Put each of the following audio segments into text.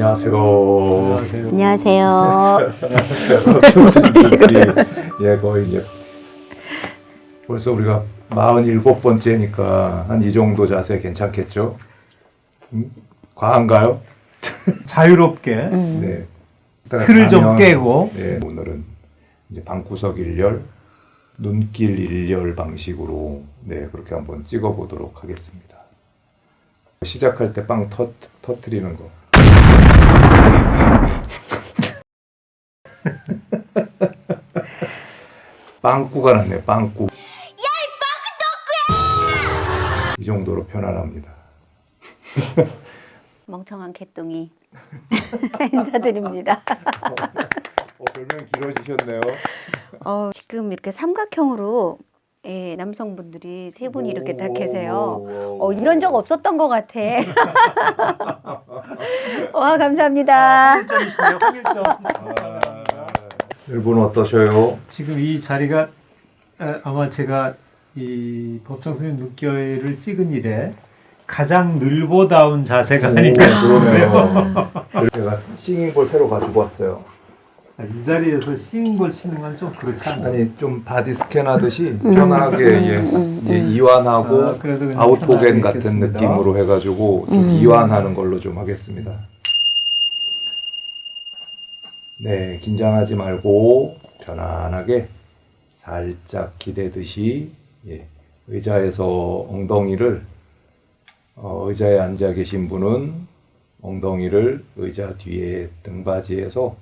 안녕하세요. 안녕하세요. 예, 거의 이제 벌써 우리가 47번째니까 한 이 정도 자세 괜찮겠죠? 과한가요? 자유롭게 네. 이따가 틀을 좀 가면, 깨고. 네, 오늘은 이제 방구석 일렬, 눈길 일렬 방식으로 네, 그렇게 한번 찍어보도록 하겠습니다. 시작할 때 빵 터트리는 거. 빵꾸가 났네, 빵꾸. 이 정도로 편안합니다. 멍청한 개똥이 인사드립니다. 별명 길어지셨네요. 지금 이렇게 삼각형으로 남성분들이 세 분이 이렇게 다 계세요. 이런 적 없었던 것 같아. 와, 감사합니다. 홍일점이시네요. 홍일점. 일본 어떠셔요? 지금 이 자리가 아마 제가 이 법정 스님 눈결을 찍은 이래 가장 늘보다운 자세가 아닌가 싶네요. 제가 싱잉볼 새로 가지고 왔어요. 이 자리에서 싱잉볼 치는 건 좀 그렇지 않나요? 아니 좀 바디 스캔 하듯이 편하게 이제 이완하고 그래도 그냥 아우토겐 편하게 같은 있겠습니다. 느낌으로 해가지고 좀 이완하는 걸로 좀 하겠습니다. 네, 긴장하지 말고 편안하게 살짝 기대듯이 의자에서 엉덩이를 의자에 앉아 계신 분은 엉덩이를 의자 뒤에 등받이에서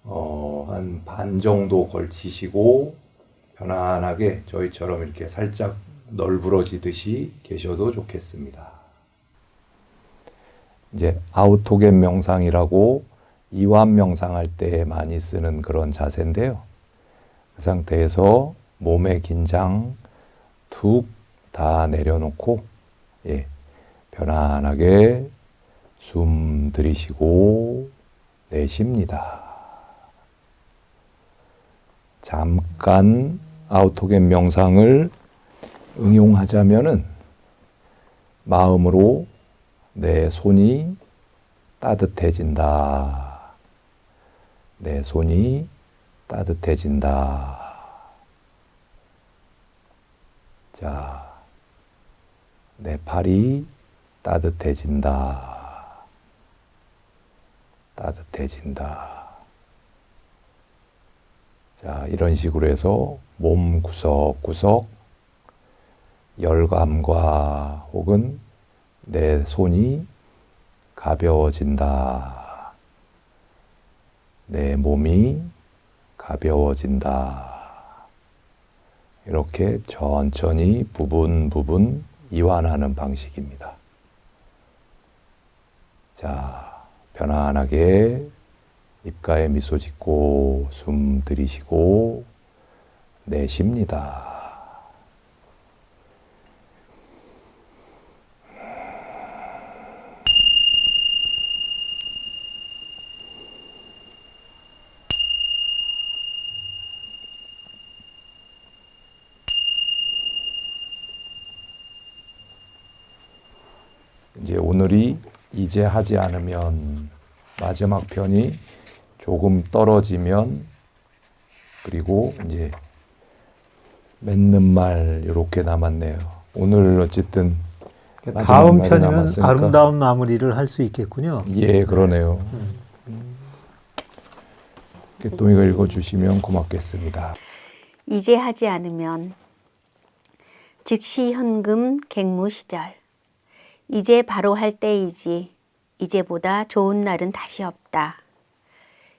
한 반 정도 걸치시고 편안하게 저희처럼 이렇게 살짝 널브러지듯이 계셔도 좋겠습니다. 이제 아우토겐 명상이라고 이완 명상할 때 많이 쓰는 그런 자세인데요. 그 상태에서 몸의 긴장 툭 다 내려놓고 편안하게 숨 들이쉬고 내쉽니다. 잠깐 아우토겐 명상을 응용하자면은 마음으로 내 손이 따뜻해진다. 내 손이 따뜻해진다. 자, 내 팔이 따뜻해진다. 따뜻해진다. 자, 이런 식으로 해서 몸 구석구석 열감과 혹은 내 손이 가벼워진다. 내 몸이 가벼워진다. 이렇게 천천히 부분 이완하는 방식입니다. 자, 편안하게 입가에 미소 짓고 숨 들이쉬고 내쉽니다. 이제 오늘이 이제 하지 않으면 마지막 편이 조금 떨어지면 그리고 이제 맺는 말 이렇게 남았네요. 오늘 어쨌든 다음 마지막 날이 편이면 남았으니까. 아름다운 마무리를 할 수 있겠군요. 예, 그러네요. 개똥이가 읽어주시면 고맙겠습니다. 이제 하지 않으면 즉시 현금 객무 시절. 이제 바로 할 때이지. 이제보다 좋은 날은 다시 없다.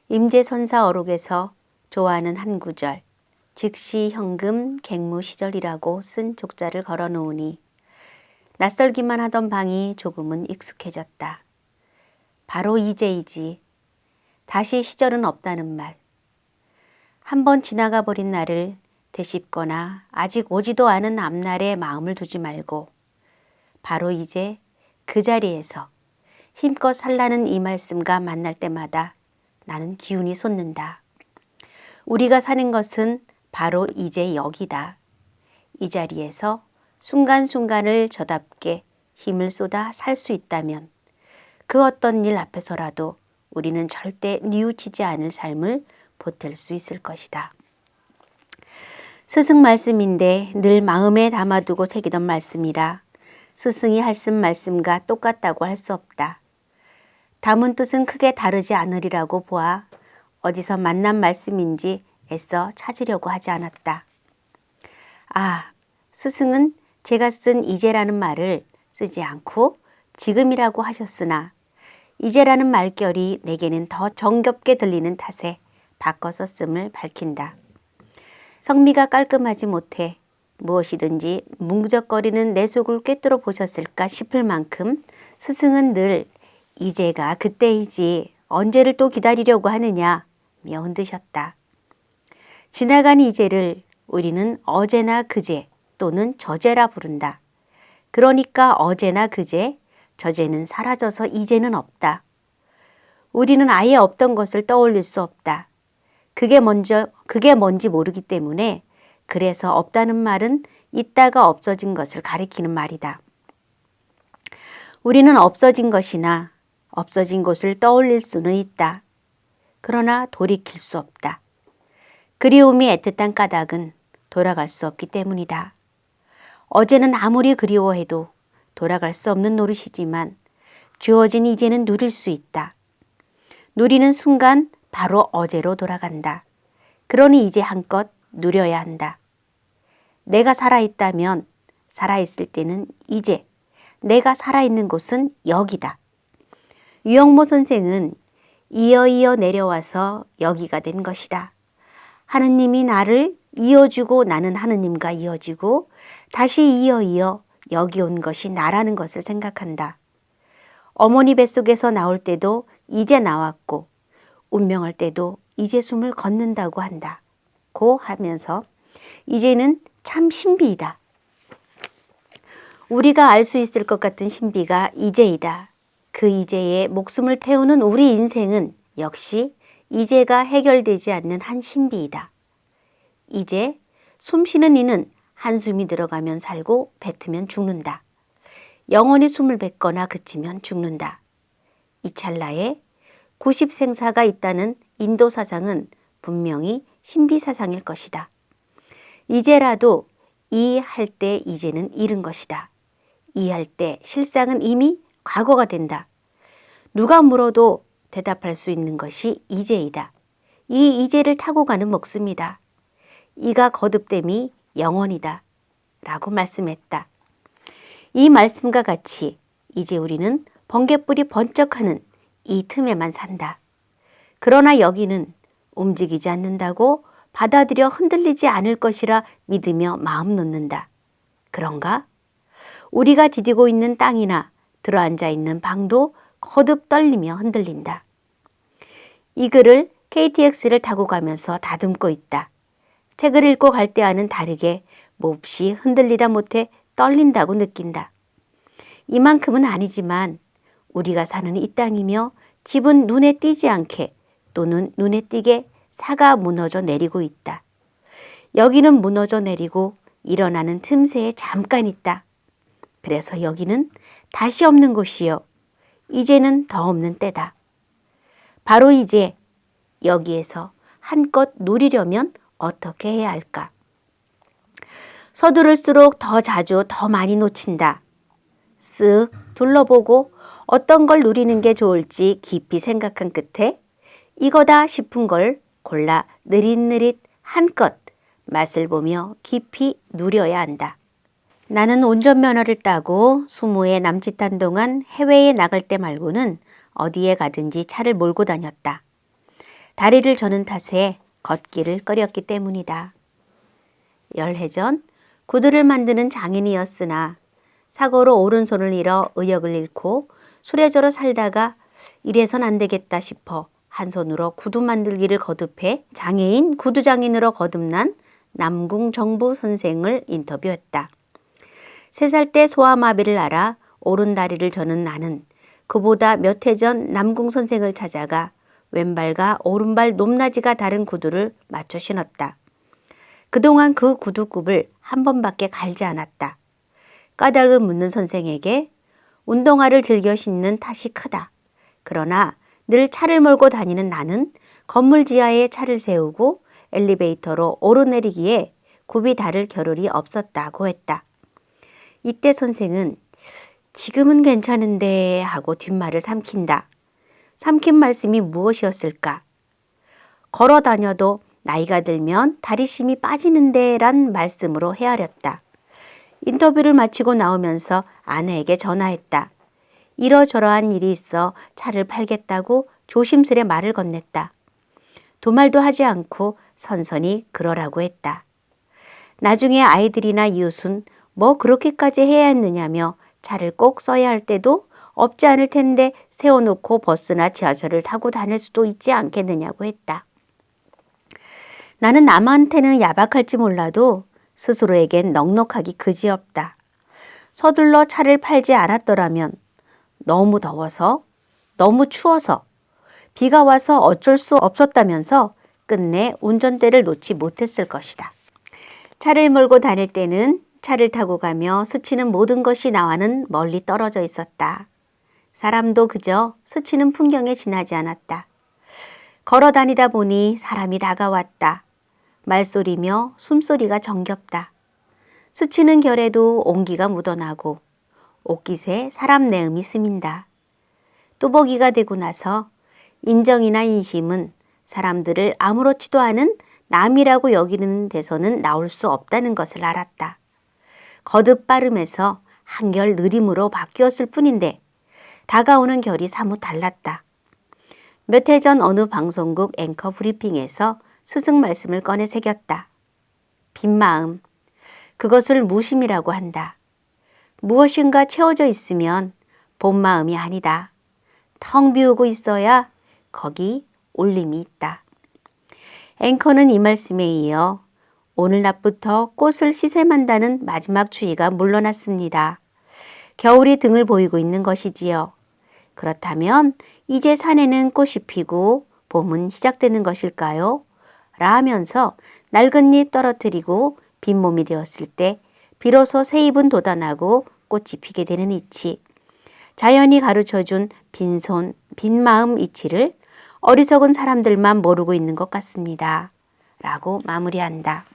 임재선사 어록에서 좋아하는 한 구절. 즉시 현금 객무 시절이라고 쓴 족자를 걸어 놓으니 낯설기만 하던 방이 조금은 익숙해졌다. 바로 이제이지. 다시 시절은 없다는 말. 한번 지나가 버린 날을 되씹거나 아직 오지도 않은 앞날에 마음을 두지 말고 바로 이제 그 자리에서 힘껏 살라는 이 말씀과 만날 때마다 나는 기운이 솟는다. 우리가 사는 것은 바로 이제 여기다. 이 자리에서 순간순간을 저답게 힘을 쏟아 살 수 있다면 그 어떤 일 앞에서라도 우리는 절대 뉘우치지 않을 삶을 보탤 수 있을 것이다. 스승 말씀인데 늘 마음에 담아두고 새기던 말씀이라 스승이 할쓴 말씀과 똑같다고 할 수 없다. 담은 뜻은 크게 다르지 않으리라고 보아 어디서 만난 말씀인지 애써 찾으려고 하지 않았다. 아, 스승은 제가 쓴 이제라는 말을 쓰지 않고 지금이라고 하셨으나 이제라는 말결이 내게는 더 정겹게 들리는 탓에 바꿔 썼음을 밝힌다. 성미가 깔끔하지 못해 무엇이든지 뭉적거리는 내 속을 꿰뚫어 보셨을까 싶을 만큼 스승은 늘 이제가 그때이지 언제를 또 기다리려고 하느냐며 흔드셨다. 지나간 이제를 우리는 어제나 그제 또는 저제라 부른다. 그러니까 어제나 그제, 저제는 사라져서 이제는 없다. 우리는 아예 없던 것을 떠올릴 수 없다. 그게 뭔지 모르기 때문에 그래서 없다는 말은 있다가 없어진 것을 가리키는 말이다. 우리는 없어진 것이나 없어진 곳을 떠올릴 수는 있다. 그러나 돌이킬 수 없다. 그리움이 애틋한 까닭은 돌아갈 수 없기 때문이다. 어제는 아무리 그리워해도 돌아갈 수 없는 노릇이지만 주어진 이제는 누릴 수 있다. 누리는 순간 바로 어제로 돌아간다. 그러니 이제 한껏 누려야 한다. 내가 살아있다면 살아있을 때는 이제, 내가 살아있는 곳은 여기다. 유영모 선생은 이어 내려와서 여기가 된 것이다. 하느님이 나를 이어주고 나는 하느님과 이어지고 다시 이어 여기 온 것이 나라는 것을 생각한다. 어머니 뱃속에서 나올 때도 이제 나왔고 운명할 때도 이제 숨을 걷는다고 한다. 고 하면서 이제는 참 신비이다. 우리가 알 수 있을 것 같은 신비가 이제이다. 그 이제에 목숨을 태우는 우리 인생은 역시 이제가 해결되지 않는 한 신비이다. 이제 숨쉬는 이는 한숨이 들어가면 살고 뱉으면 죽는다. 영원히 숨을 뱉거나 그치면 죽는다. 이 찰나에 90생사가 있다는 인도 사상은 분명히 신비 사상일 것이다. 이제라도 이해할 때 이제는 잃은 것이다. 이해할 때 실상은 이미 과거가 된다. 누가 물어도 대답할 수 있는 것이 이제이다. 이 이제를 타고 가는 목숨이다. 이가 거듭됨이 영원이다. 라고 말씀했다. 이 말씀과 같이 이제 우리는 번개불이 번쩍하는 이 틈에만 산다. 그러나 여기는 움직이지 않는다고 받아들여 흔들리지 않을 것이라 믿으며 마음 놓는다. 그런가? 우리가 디디고 있는 땅이나 들어앉아 있는 방도 거듭 떨리며 흔들린다. 이 글을 KTX를 타고 가면서 다듬고 있다. 책을 읽고 갈 때와는 다르게 몹시 흔들리다 못해 떨린다고 느낀다. 이만큼은 아니지만 우리가 사는 이 땅이며 집은 눈에 띄지 않게 또는 눈에 띄게 사가 무너져 내리고 있다. 여기는 무너져 내리고 일어나는 틈새에 잠깐 있다. 그래서 여기는 다시 없는 곳이요. 이제는 더 없는 때다. 바로 이제 여기에서 한껏 누리려면 어떻게 해야 할까? 서두를수록 더 자주 더 많이 놓친다. 쓱 둘러보고 어떤 걸 누리는 게 좋을지 깊이 생각한 끝에 이거다 싶은 걸 골라 느릿느릿 한껏 맛을 보며 깊이 누려야 한다. 나는 운전면허를 따고 20에 남짓한 동안 해외에 나갈 때 말고는 어디에 가든지 차를 몰고 다녔다. 다리를 저는 탓에 걷기를 꺼렸기 때문이다. 열해 전 구두를 만드는 장인이었으나 사고로 오른손을 잃어 의욕을 잃고 수레저로 살다가 이래선 안 되겠다 싶어 한 손으로 구두 만들기를 거듭해 장애인 구두장인으로 거듭난 남궁 정부 선생을 인터뷰했다. 3살 때 소아마비를 앓아 오른다리를 저는 나는 그보다 몇 해 전 남궁 선생을 찾아가 왼발과 오른발 높낮이가 다른 구두를 맞춰 신었다. 그동안 그 구두굽을 한 번밖에 갈지 않았다. 까닭을 묻는 선생에게 운동화를 즐겨 신는 탓이 크다. 그러나 늘 차를 몰고 다니는 나는 건물 지하에 차를 세우고 엘리베이터로 오르내리기에 굽이 다를 겨를이 없었다고 했다. 이때 선생은 지금은 괜찮은데 하고 뒷말을 삼킨다. 삼킨 말씀이 무엇이었을까? 걸어 다녀도 나이가 들면 다리 힘이 빠지는데 란 말씀으로 헤아렸다. 인터뷰를 마치고 나오면서 아내에게 전화했다. 이러저러한 일이 있어 차를 팔겠다고 조심스레 말을 건넸다. 두말도 하지 않고 선선히 그러라고 했다. 나중에 아이들이나 이웃은 뭐 그렇게까지 해야 했느냐며 차를 꼭 써야 할 때도 없지 않을 텐데 세워놓고 버스나 지하철을 타고 다닐 수도 있지 않겠느냐고 했다. 나는 남한테는 야박할지 몰라도 스스로에겐 넉넉하기 그지없다. 서둘러 차를 팔지 않았더라면 너무 더워서, 너무 추워서, 비가 와서 어쩔 수 없었다면서 끝내 운전대를 놓지 못했을 것이다. 차를 몰고 다닐 때는 차를 타고 가며 스치는 모든 것이 나와는 멀리 떨어져 있었다. 사람도 그저 스치는 풍경에 지나지 않았다. 걸어 다니다 보니 사람이 다가왔다. 말소리며 숨소리가 정겹다. 스치는 결에도 온기가 묻어나고 옷깃에 사람 내음이 스민다. 뚜벅이가 되고 나서 인정이나 인심은 사람들을 아무렇지도 않은 남이라고 여기는 데서는 나올 수 없다는 것을 알았다. 거듭 빠름에서 한결 느림으로 바뀌었을 뿐인데 다가오는 결이 사뭇 달랐다. 몇 해 전 어느 방송국 앵커 브리핑에서 스승 말씀을 꺼내 새겼다. 빈 마음, 그것을 무심이라고 한다. 무엇인가 채워져 있으면 본 마음이 아니다. 텅 비우고 있어야 거기 울림이 있다. 앵커는 이 말씀에 이어 오늘 낮부터 꽃을 시샘한다는 마지막 추위가 물러났습니다. 겨울이 등을 보이고 있는 것이지요. 그렇다면 이제 산에는 꽃이 피고 봄은 시작되는 것일까요? 라면서 낡은 잎 떨어뜨리고 빈몸이 되었을 때 비로소 새 잎은 돋아나고 꽃이 피게 되는 이치. 자연이 가르쳐준 빈손, 빈마음 이치를 어리석은 사람들만 모르고 있는 것 같습니다. 라고 마무리한다.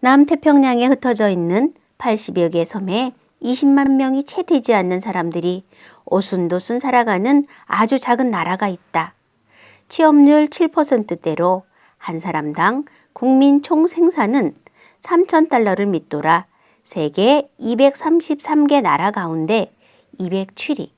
남태평양에 흩어져 있는 80여 개 섬에 20만 명이 채 되지 않는 사람들이 오순도순 살아가는 아주 작은 나라가 있다. 취업률 7%대로 한 사람당 국민 총 생산은 3,000달러를 밑돌아 세계 233개 나라 가운데 207위.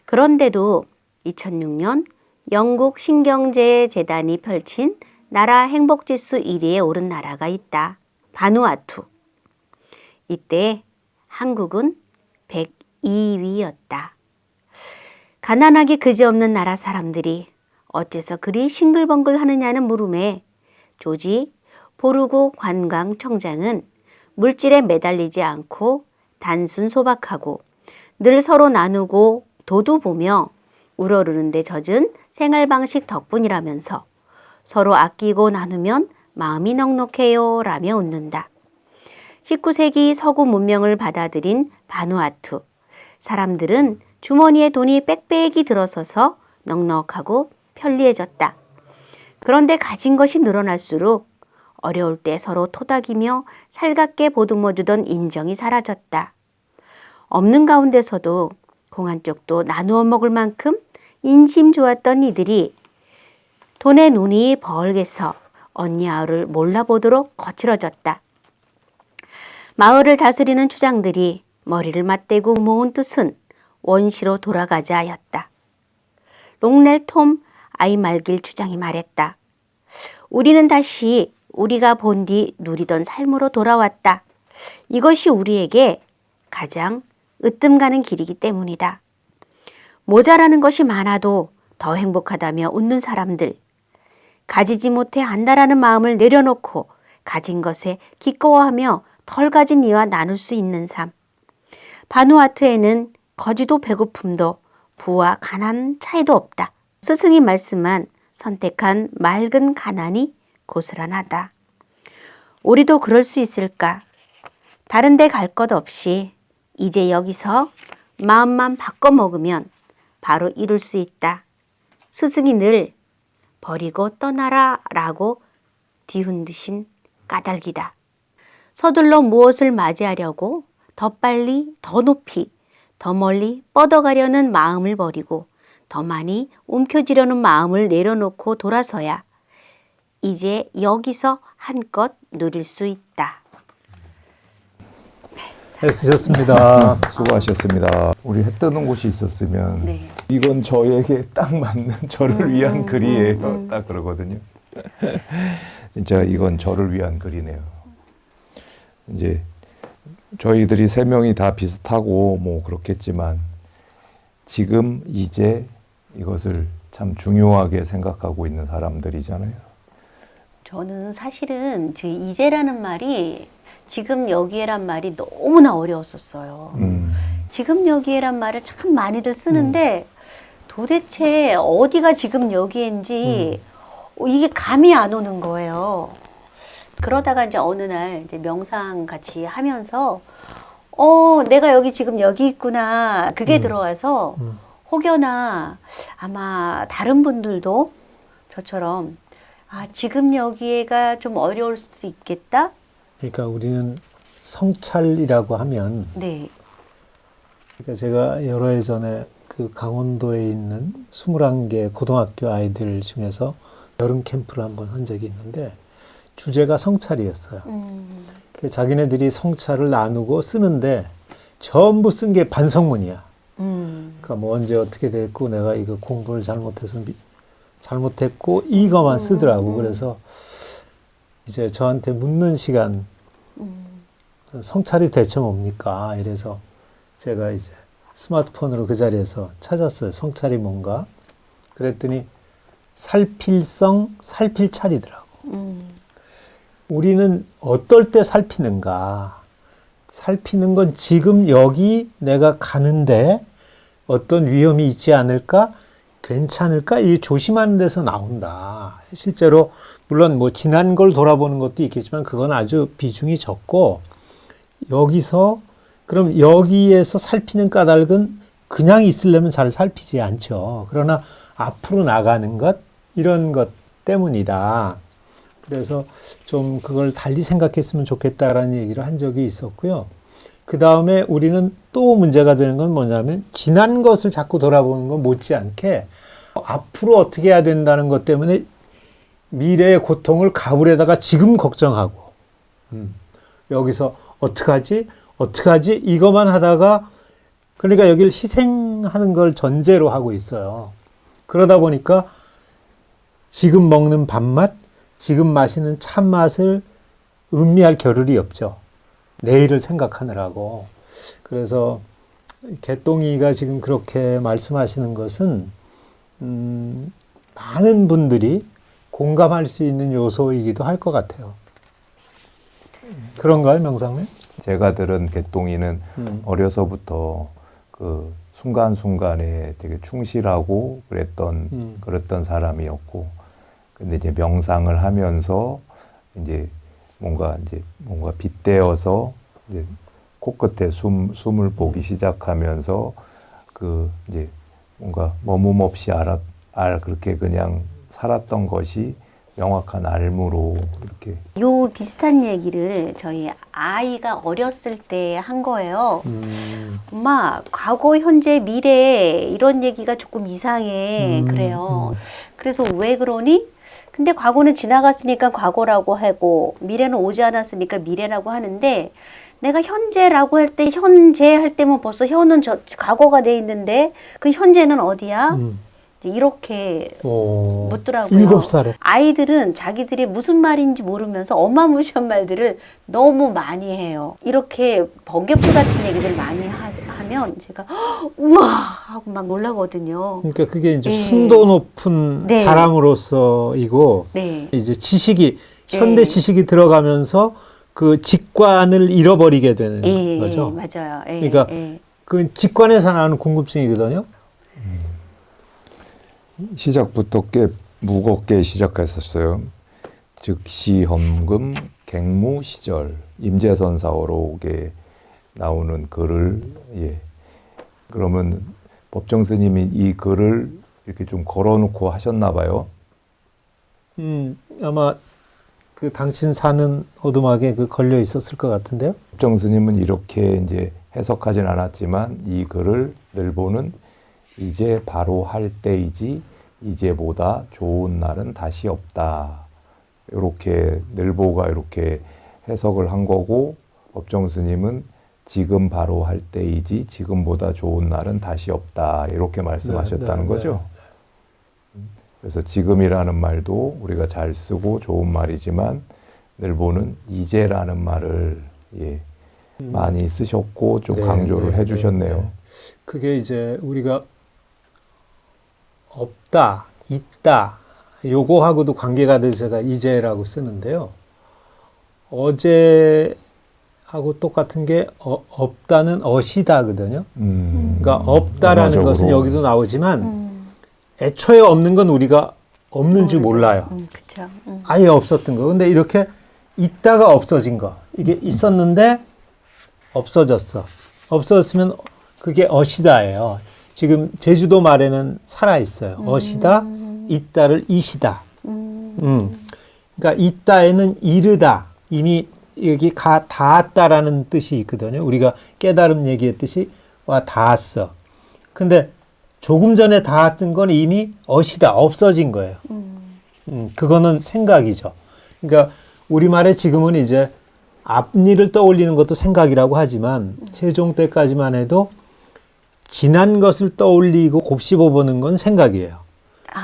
그런데도 2006년 영국 신경제재단이 펼친 나라 행복지수 1위에 오른 나라가 있다. 바누아투. 이때 한국은 102위였다. 가난하기 그지없는 나라 사람들이 어째서 그리 싱글벙글 하느냐는 물음에 조지 보르고 관광청장은 물질에 매달리지 않고 단순 소박하고 늘 서로 나누고 도도 보며 우러르는 데 젖은 생활 방식 덕분이라면서 서로 아끼고 나누면 마음이 넉넉해요 라며 웃는다. 19세기 서구 문명을 받아들인 바누아투. 사람들은 주머니에 돈이 빽빽이 들어서서 넉넉하고 편리해졌다. 그런데 가진 것이 늘어날수록 어려울 때 서로 토닥이며 살갑게 보듬어주던 인정이 사라졌다. 없는 가운데서도 공 한 쪽도 나누어 먹을 만큼 인심 좋았던 이들이 돈의 눈이 벌게서 언니 아우를 몰라보도록 거칠어졌다. 마을을 다스리는 추장들이 머리를 맞대고 모은 뜻은 원시로 돌아가자였다. 롱넬 톰 아이말길 추장이 말했다. 우리는 다시 우리가 본 뒤 누리던 삶으로 돌아왔다. 이것이 우리에게 가장 으뜸 가는 길이기 때문이다. 모자라는 것이 많아도 더 행복하다며 웃는 사람들. 가지지 못해 안다라는 마음을 내려놓고 가진 것에 기꺼워하며 덜 가진 이와 나눌 수 있는 삶. 바누아투에는 거지도 배고픔도 부와 가난 차이도 없다. 스승이 말씀한 선택한 맑은 가난이 고스란하다. 우리도 그럴 수 있을까? 다른 데 갈 것 없이 이제 여기서 마음만 바꿔 먹으면 바로 이룰 수 있다. 스승이 늘 버리고 떠나라 라고 뒤흔드신 까닭이다. 서둘러 무엇을 맞이하려고 더 빨리, 더 높이, 더 멀리 뻗어가려는 마음을 버리고 더 많이 움켜쥐려는 마음을 내려놓고 돌아서야 이제 여기서 한껏 누릴 수 있다. 애쓰셨습니다. 수고하셨습니다. 우리 해 뜨는 곳이 있었으면 네. 이건 저에게 딱 맞는 저를 위한 글이에요. 딱 그러거든요. 진짜 이건 저를 위한 글이네요. 이제 저희들이 세 명이 다 비슷하고 뭐 그렇겠지만 지금 이제 이것을 참 중요하게 생각하고 있는 사람들이잖아요. 저는 사실은 이제라는 말이 지금 여기에란 말이 너무나 어려웠었어요. 지금 여기에란 말을 참 많이들 쓰는데 도대체 어디가 지금 여기인지 이게 감이 안 오는 거예요. 그러다가 이제 어느 날 이제 명상 같이 하면서 내가 여기 지금 여기 있구나. 그게 들어와서 혹여나 아마 다른 분들도 저처럼 지금 여기가 좀 어려울 수 있겠다. 그러니까 우리는 성찰이라고 하면, 네. 그러니까 제가 여러 해 전에 그 강원도에 있는 21개 고등학교 아이들 중에서 여름 캠프를 한번 한 적이 있는데 주제가 성찰이었어요. 그 자기네들이 성찰을 나누고 쓰는데 전부 쓴 게 반성문이야. 그러니까 뭐 언제 어떻게 됐고 내가 이거 공부를 잘못해서 잘못했고 이거만 쓰더라고. 그래서 이제 저한테 묻는 시간, 성찰이 대체 뭡니까? 이래서 제가 이제 스마트폰으로 그 자리에서 찾았어요. 성찰이 뭔가. 그랬더니 살필성, 살필찰이더라고. 우리는 어떨 때 살피는가? 살피는 건 지금 여기 내가 가는데 어떤 위험이 있지 않을까? 괜찮을까? 이 조심하는 데서 나온다. 실제로 물론 뭐 지난 걸 돌아보는 것도 있겠지만 그건 아주 비중이 적고 여기서 그럼 여기에서 살피는 까닭은 그냥 있으려면 잘 살피지 않죠. 그러나 앞으로 나가는 것 이런 것 때문이다. 그래서 좀 그걸 달리 생각했으면 좋겠다라는 얘기를 한 적이 있었고요. 그 다음에 우리는 또 문제가 되는 건 뭐냐면 지난 것을 자꾸 돌아보는 건 못지않게 앞으로 어떻게 해야 된다는 것 때문에 미래의 고통을 가불에다가 지금 걱정하고 여기서 어떡하지 이것만 하다가 그러니까 여기를 희생하는 걸 전제로 하고 있어요. 그러다 보니까 지금 먹는 밥맛, 지금 마시는 찬맛을 음미할 겨를이 없죠. 내일을 생각하느라고. 그래서 개똥이가 지금 그렇게 말씀하시는 것은 많은 분들이 공감할 수 있는 요소이기도 할 것 같아요. 그런가요, 명상님? 제가 들은 개똥이는 어려서부터 그 순간순간에 되게 충실하고 그랬던 사람이었고, 근데 이제 명상을 하면서 이제 뭔가 빗대어서 이제 코끝에 숨을 보기 시작하면서 그 이제 뭔가 머문 없이 그렇게 그냥 살았던 것이 명확한 알무로 이렇게. 요 비슷한 얘기를 저희 아이가 어렸을 때 한 거예요. 엄마, 과거, 현재, 미래 이런 얘기가 조금 이상해. 그래요. 그래서 왜 그러니? 근데 과거는 지나갔으니까 과거라고 하고 미래는 오지 않았으니까 미래라고 하는데 내가 현재라고 할 때 현재 할 때면 벌써 현은 과거가 돼 있는데 그 현재는 어디야? 이렇게 묻더라고요. 7살에. 아이들은 자기들이 무슨 말인지 모르면서 어마무시한 말들을 너무 많이 해요. 이렇게 번개풀 같은 얘기들 많이 하면 제가 우와 하고 막 놀라거든요. 그러니까 그게 이제 네. 순도 높은 네. 사람으로서이고 네. 이제 지식이 현대 지식이 들어가면서 그 직관을 잃어버리게 되는 거죠. 맞아요. 그러니까 그 직관에서 나오는 궁금증이거든요. 시작부터 꽤 무겁게 시작했었어요. 즉시 헌금 갱무 시절 임재선 사어록에 나오는 글을 그러면 법정 스님이 이 글을 이렇게 좀 걸어놓고 하셨나 봐요. 아마 그 당신 사는 오두막에 그 걸려 있었을 것 같은데요. 법정 스님은 이렇게 이제 해석하진 않았지만 이 글을 늘보는 이제 바로 할 때이지 이제보다 좋은 날은 다시 없다. 이렇게 늘보가 이렇게 해석을 한 거고 법정 스님은 지금 바로 할 때이지 지금보다 좋은 날은 다시 없다. 이렇게 말씀하셨다는 거죠. 그래서 지금이라는 말도 우리가 잘 쓰고 좋은 말이지만 늘보는 이제라는 말을 많이 쓰셨고 좀 강조를 해주셨네요. 그게 이제 우리가 없다, 있다, 요거하고도 관계가 돼서가 이제라고 쓰는데요. 어제하고 똑같은 게 없다는 어시다거든요. 그러니까 없다라는 것은 여기도 나오지만 애초에 없는 건 우리가 없는 줄 몰라요. 그쵸. 아예 없었던 거. 근데 이렇게 있다가 없어진 거. 이게 있었는데 없어졌어. 없어졌으면 그게 어시다예요. 지금 제주도 말에는 살아 있어요. 어시다, 있다를 이시다. 그러니까 있다에는 이르다. 이미 여기 닿았다라는 뜻이 있거든요. 우리가 깨달음 얘기했듯이 와 닿았어. 근데 조금 전에 닿았던 건 이미 어시다. 없어진 거예요. 그거는 생각이죠. 그러니까 우리말에 지금은 이제 앞일을 떠올리는 것도 생각이라고 하지만 세종 때까지만 해도 지난 것을 떠올리고 곱씹어보는 건 생각이에요.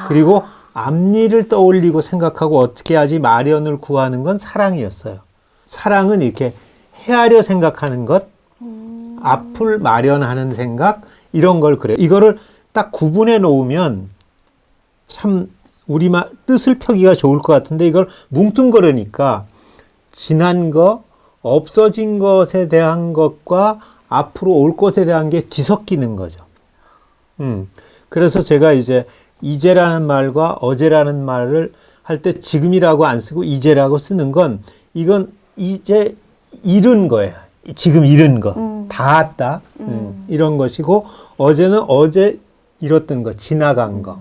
그리고 앞일을 떠올리고 생각하고 어떻게 하지 마련을 구하는 건 사랑이었어요. 사랑은 이렇게 헤아려 생각하는 것, 앞을 마련하는 생각, 이런 걸 그래요. 이거를 딱 구분해 놓으면 참 우리말 뜻을 펴기가 좋을 것 같은데 이걸 뭉뚱그러니까 지난 거, 없어진 것에 대한 것과 앞으로 올 것에 대한 게 뒤섞이는 거죠. 그래서 제가 이제라는 말과 어제라는 말을 할 때 지금이라고 안 쓰고 이제라고 쓰는 건 이건 이제 이룬 거예요. 지금 이룬 거. 닿았다. 이런 것이고 어제는 어제 이뤘던 거, 지나간 거.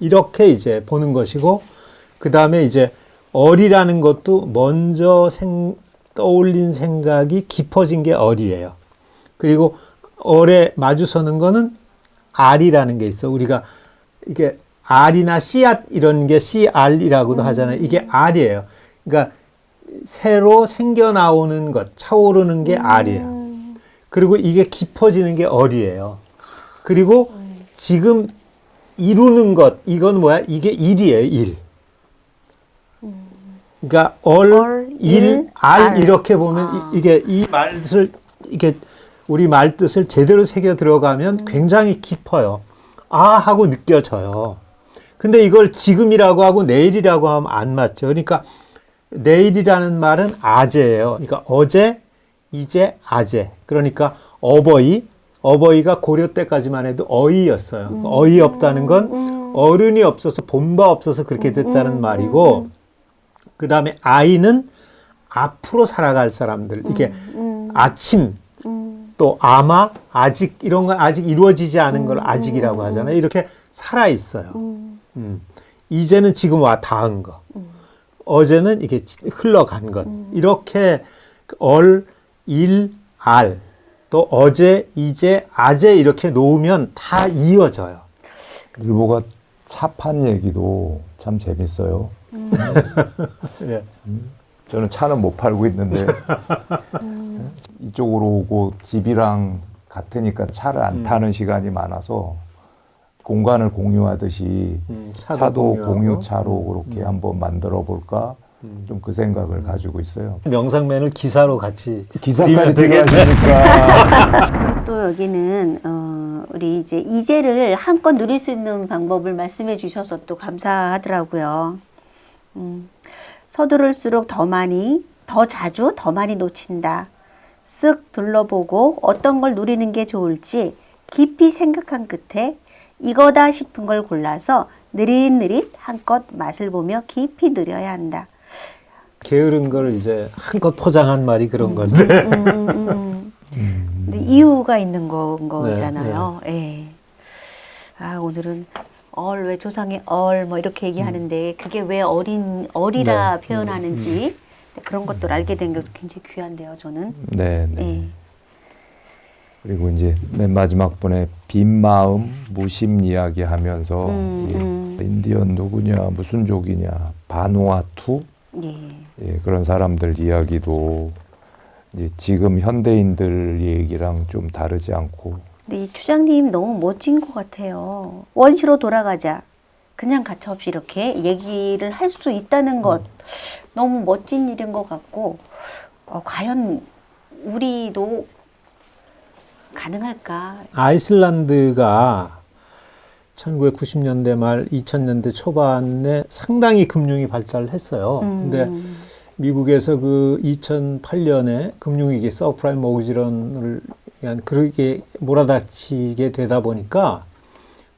이렇게 이제 보는 것이고 그 다음에 이제 얼이라는 것도 먼저 떠올린 생각이 깊어진 게 얼이에요. 그리고 얼에 마주서는 거는 알이라는 게 있어. 우리가 이게 알이나 씨앗 이런 게 씨알이라고도 하잖아요. 이게 알이에요. 그러니까 새로 생겨나오는 것, 차오르는 게 알이에요. 그리고 이게 깊어지는 게 얼이에요. 그리고 지금 이루는 것, 이건 뭐야? 이게 일이에요, 일. 그러니까 일, 알 이렇게 보면 이게 이 말을 이게 우리 말 뜻을 제대로 새겨 들어가면 굉장히 깊어요. 아 하고 느껴져요. 근데 이걸 지금이라고 하고 내일이라고 하면 안 맞죠. 그러니까 내일이라는 말은 아재예요. 그러니까 어제, 이제, 아재. 그러니까 어버이가 고려 때까지만 해도 어이였어요. 어이없다는 건 어른이 없어서 본바 없어서 그렇게 됐다는 말이고 그 다음에 아이는 앞으로 살아갈 사람들. 이게 아침 또 아마 아직 이런 건 아직 이루어지지 않은 걸 아직이라고 하잖아요. 이렇게 살아 있어요. 이제는 지금 와 닿은 거. 어제는 이게 흘러간 것. 이렇게 일, 알, 또 어제, 이제, 아재 이렇게 놓으면 다 이어져요. 늘보가 차판 얘기도 참 재밌어요. 예. 저는 차는 못 팔고 있는데 이쪽으로 오고 집이랑 같으니까 차를 안 타는 시간이 많아서 공간을 공유하듯이 차도 공유하고. 공유차로 그렇게 한번 만들어 볼까 좀 그 생각을 가지고 있어요. 명상맨을 기사로 같이 기사까지 그리면 들어가시니까 또 여기는 우리 이제를 한껏 누릴 수 있는 방법을 말씀해 주셔서 또 감사하더라고요. 서두를수록 더 자주 더 많이 놓친다. 쓱 둘러보고 어떤 걸 누리는 게 좋을지 깊이 생각한 끝에 이거다 싶은 걸 골라서 느릿느릿 한껏 맛을 보며 깊이 누려야 한다. 게으른 걸 이제 한껏 포장한 말이 그런 건데. 근데 이유가 있는 거잖아요. 예. 아, 오늘은 왜 조상의 뭐 이렇게 얘기하는데 그게 왜 어리라 네. 표현하는지 그런 것들 알게 된 게 굉장히 귀한데요, 저는. 네, 네. 예. 그리고 이제 맨 마지막 분에 빈 마음 무심 이야기하면서 인디언 누구냐 무슨 족이냐 바누아투 예. 예, 그런 사람들 이야기도 이제 지금 현대인들 얘기랑 좀 다르지 않고 근데 이 추장님 너무 멋진 것 같아요. 원시로 돌아가자. 그냥 가차없이 이렇게 얘기를 할 수 있다는 것 너무 멋진 일인 것 같고 과연 우리도 가능할까? 아이슬란드가 1990년대 말 2000년대 초반에 상당히 금융이 발달했어요. 근데 미국에서 그 2008년에 금융위기 서프라임 모기지론을 위한 그렇게 몰아닥치게 되다 보니까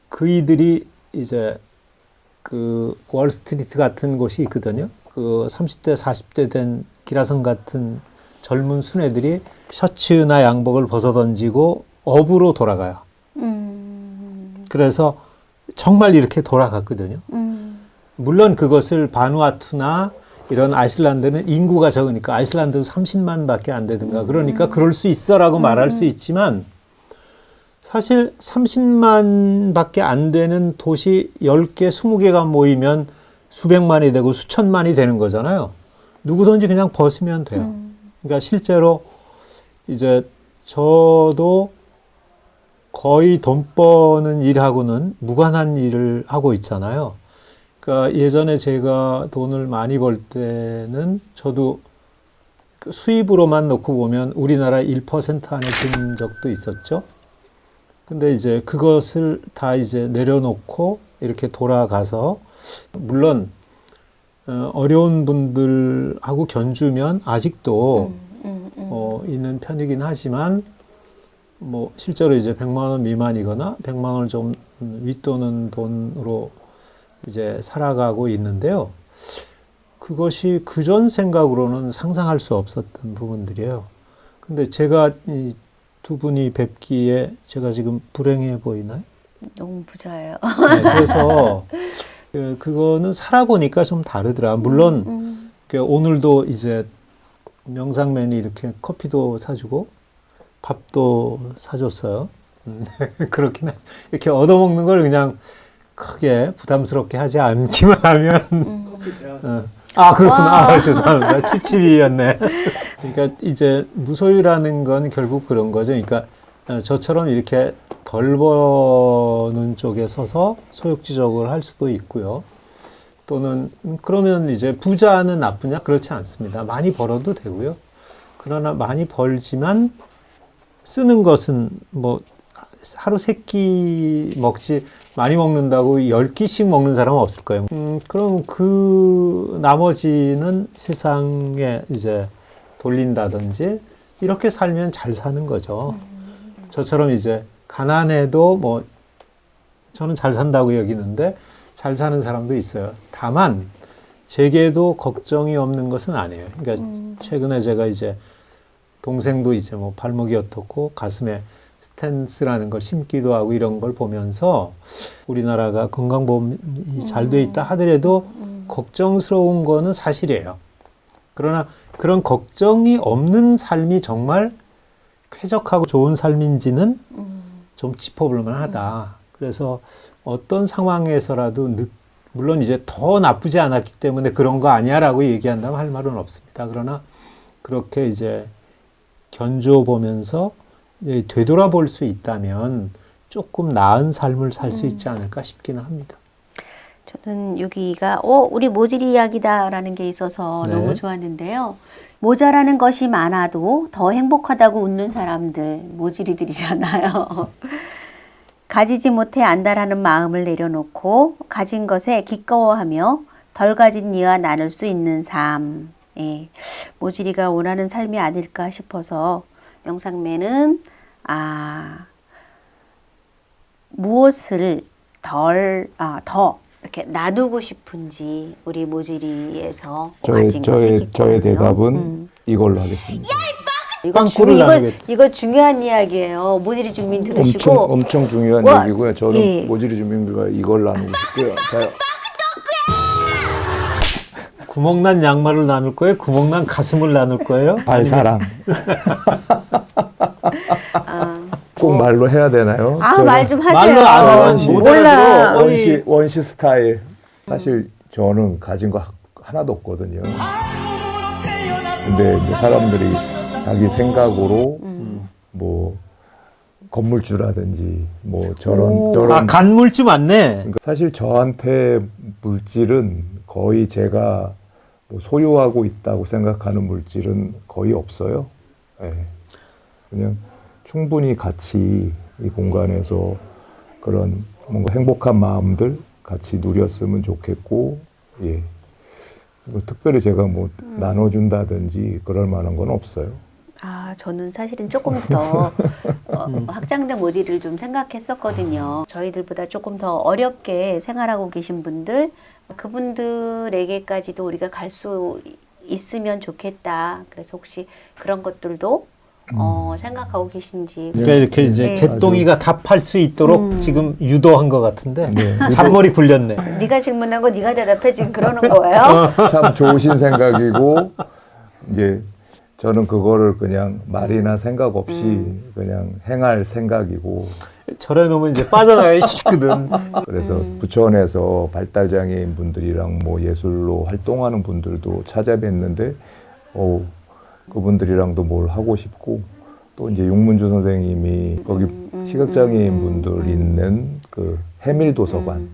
그이들이 이제 그 월스트리트 같은 곳이 있거든요. 그 30대 40대 된 기라성 같은 젊은 수뇌들이 셔츠나 양복을 벗어던지고 업으로 돌아가요. 그래서 정말 이렇게 돌아갔거든요. 물론 그것을 바누아투나 이런 아이슬란드는 인구가 적으니까 아이슬란드도 30만밖에 안 되든가 그러니까 그럴 수 있어라고 말할 수 있지만 사실 30만밖에 안 되는 도시 10개, 20개가 모이면 수백만이 되고 수천만이 되는 거잖아요. 누구든지 그냥 벗으면 돼요. 그러니까 실제로 이제 저도 거의 돈 버는 일하고는 무관한 일을 하고 있잖아요. 그러니까 예전에 제가 돈을 많이 벌 때는 저도 수입으로만 놓고 보면 우리나라 1% 안에 드는 적도 있었죠. 근데 이제 그것을 다 이제 내려놓고 이렇게 돌아가서 물론 어려운 분들하고 견주면 아직도 있는 편이긴 하지만 뭐 실제로 이제 100만 원 미만이거나 100만 원을 좀 윗도는 돈으로 이제 살아가고 있는데요. 그것이 그전 생각으로는 상상할 수 없었던 부분들이에요. 근데 제가 이 두 분이 뵙기에 제가 지금 불행해 보이나요? 너무 부자예요. 네, 그래서 그거는 살아보니까 좀 다르더라. 물론 오늘도 이제 명상맨이 이렇게 커피도 사주고 밥도 사줬어요. 그렇긴 하죠. 이렇게 얻어먹는 걸 그냥 크게 부담스럽게 하지 않기만 하면 그렇구나. 죄송합니다. 찝찝이었네. 그러니까 이제 무소유라는 건 결국 그런 거죠. 그러니까 저처럼 이렇게 덜 버는 쪽에 서서 소욕지적을 할 수도 있고요. 또는 그러면 이제 부자는 나쁘냐? 그렇지 않습니다. 많이 벌어도 되고요. 그러나 많이 벌지만 쓰는 것은 뭐 하루 3끼 먹지 많이 먹는다고 10끼씩 먹는 사람은 없을 거예요. 그럼 그 나머지는 세상에 이제 돌린다든지 이렇게 살면 잘 사는 거죠. 저처럼 이제 가난해도 뭐 저는 잘 산다고 여기는데 잘 사는 사람도 있어요. 다만 제게도 걱정이 없는 것은 아니에요. 그러니까 최근에 제가 이제 동생도 이제 뭐 발목이 어떻고 가슴에 스탠스라는 걸 심기도 하고 이런 걸 보면서 우리나라가 건강보험이 잘 돼 있다 하더라도 걱정스러운 거는 사실이에요. 그러나 그런 걱정이 없는 삶이 정말 쾌적하고 좋은 삶인지는 좀 짚어볼 만하다. 그래서 어떤 상황에서라도 물론 이제 더 나쁘지 않았기 때문에 그런 거 아니야라고 얘기한다면 할 말은 없습니다. 그러나 그렇게 이제 견뎌보면서 되돌아볼 수 있다면 조금 나은 삶을 살 수 있지 않을까 싶기는 합니다. 저는 여기가 우리 모질이 이야기다라는 게 있어서 네. 너무 좋았는데요. 모자라는 것이 많아도 더 행복하다고 웃는 사람들 모질이들이잖아요. 가지지 못해 안다라는 마음을 내려놓고 가진 것에 기꺼워하며 덜 가진 이와 나눌 수 있는 삶. 예, 모질이가 원하는 삶이 아닐까 싶어서 명상매는 무엇을 더 이렇게 나누고 싶은지 우리 모질이에서 가진 것에 기꺼워하며 저의 대답은 이걸로 하겠습니다. 빵꾸를 나누겠다. 이거 중요한 이야기예요. 모질이 주민 들으시고 엄청 중요한 와, 얘기고요. 저는 예. 모질이 주민들과 이걸 나누고 싶고요. 자, 구멍난 양말을 나눌 거예요? 구멍난 가슴을 나눌 거예요? 발사랑 아, 꼭 말로 해야 되나요? 저는 말 좀 하세요. 말로 안 하면 원시, 못 몰라. 알아들어. 원시 스타일. 사실 저는 가진 거 하나도 없거든요. 근데 이제 사람들이 자기 생각으로 뭐 건물주라든지 뭐 저런 간물주 맞네. 그러니까 사실 저한테 물질은 거의 제가 뭐 소유하고 있다고 생각하는 물질은 거의 없어요. 예. 그냥 충분히 같이 이 공간에서 그런 뭔가 행복한 마음들 같이 누렸으면 좋겠고, 예. 뭐 특별히 제가 뭐 나눠준다든지 그럴 만한 건 없어요. 저는 사실은 조금 더 확장된 모질을 좀 생각했었거든요. 저희들보다 조금 더 어렵게 생활하고 계신 분들, 그분들에게까지도 우리가 갈 수 있으면 좋겠다. 그래서 혹시 그런 것들도 생각하고 계신지. 그러니까 이렇게 이제 네. 개똥이가 답할 수 있도록 지금 유도한 것 같은데 네. 잔머리 굴렸네. 네가 질문한 거 네가 대답해 지금 그러는 거예요? 참 좋으신 생각이고, 이제 저는 그거를 그냥 말이나 생각 없이 그냥 행할 생각이고, 저래 놓으면 이제 빠져나가기 쉽거든. 그래서 부천에서 발달장애인 분들이랑 뭐 예술로 활동하는 분들도 찾아뵀는데, 그분들이랑도 뭘 하고 싶고, 또 이제 육문주 선생님이 거기 시각장애인 분들 있는 그 해밀도서관,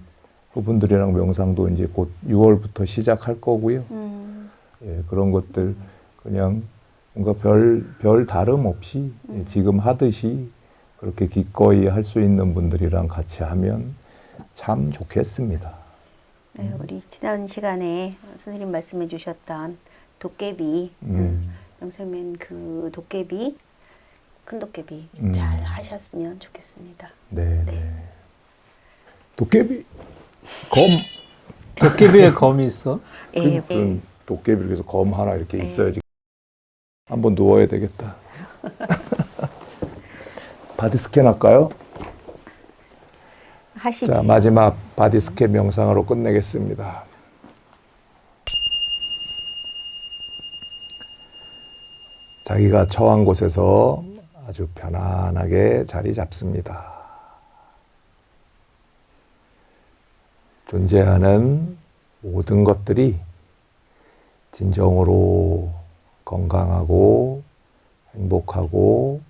그분들이랑 명상도 이제 곧 6월부터 시작할 거고요. 예, 그런 것들 그냥 뭔가 별 다름 없이 지금 하듯이 그렇게 기꺼이 할 수 있는 분들이랑 같이 하면 참 좋겠습니다. 네, 우리 지난 시간에 선생님 말씀해 주셨던 도깨비, 영생맨 그 도깨비, 큰 도깨비 잘 하셨으면 좋겠습니다. 네, 네. 도깨비 검. 도깨비에 검이 있어? 예, 그 도깨비 그래서 검 하나 이렇게 있어야지. 한번 누워야 되겠다. 바디 스캔 할까요? 하시지. 자, 마지막 바디 스캔 명상으로 끝내겠습니다. 자기가 처한 곳에서 아주 편안하게 자리 잡습니다. 존재하는 모든 것들이 진정으로 건강하고 행복하고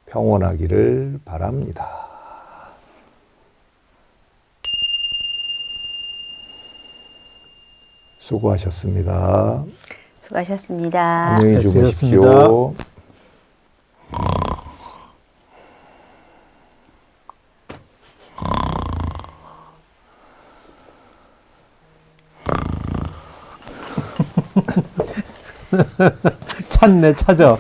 평온하기를 바랍니다. 수고하셨습니다. 수고하셨습니다. 안녕히 주무십시오. 찾네, 찾아.